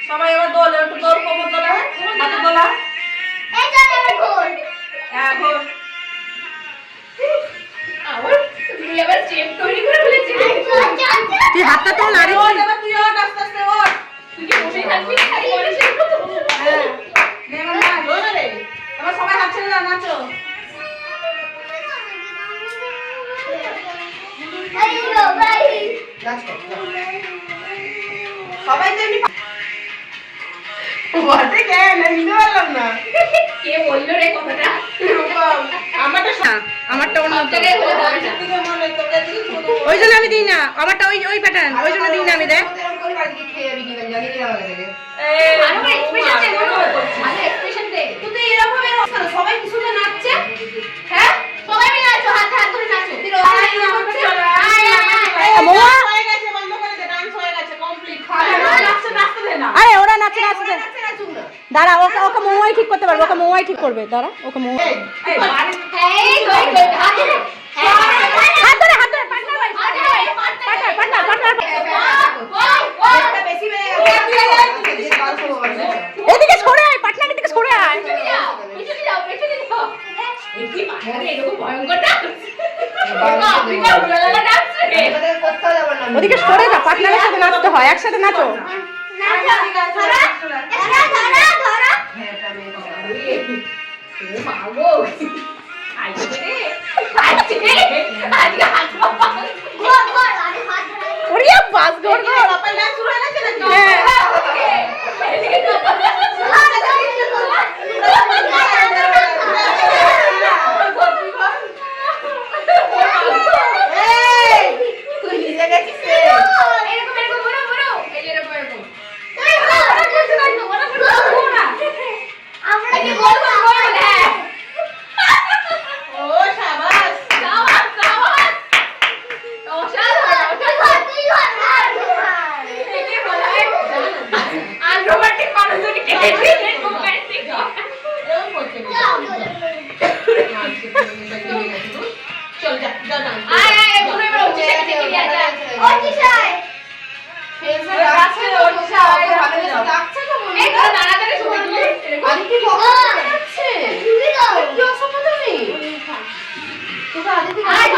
সবাই এবার দোল, একটু দোল, কোমর দোলা, হাতে দোলা। তুই হাতটা তোল, আরে তুই ওঠ, আস্তে আস্তে ওঠ। তুই কি বসে থাকবি? এবার সবাই হাত ছেড়ে দাও, নাচো। সবাই তো এমনি বলতে কেন বুঝতে পারলাম না। কে বললো রে কথাটা? আমারটা অন্য ওই জন্য আমি দিই না, আমারটা ওই প্যাটার্ন, ওই জন্য দিই না আমি। দেখ সবাই কিছুতে নাচছে। হ্যাঁ সবাই মিলে নাচো, হাতে হাত ধরে নাচো। আরে ওরা নাচে নাচতে দাঁড়া, ওকে ওকে মোয়াই ঠিক করতে পারবে, ওকে মোয়াই ঠিক করবে। দাঁড়া ওকে মোয়াই হাত ধরে পার্টনার ভাই, পার্টনার এদিকে সরে আয়, পার্টনার এদিকে সরে আয়। ওদিকে সরে যা, পার্টনারের সাথে নাচতে হয়, একসাথে নাচো। ওরে বাস গড় আয়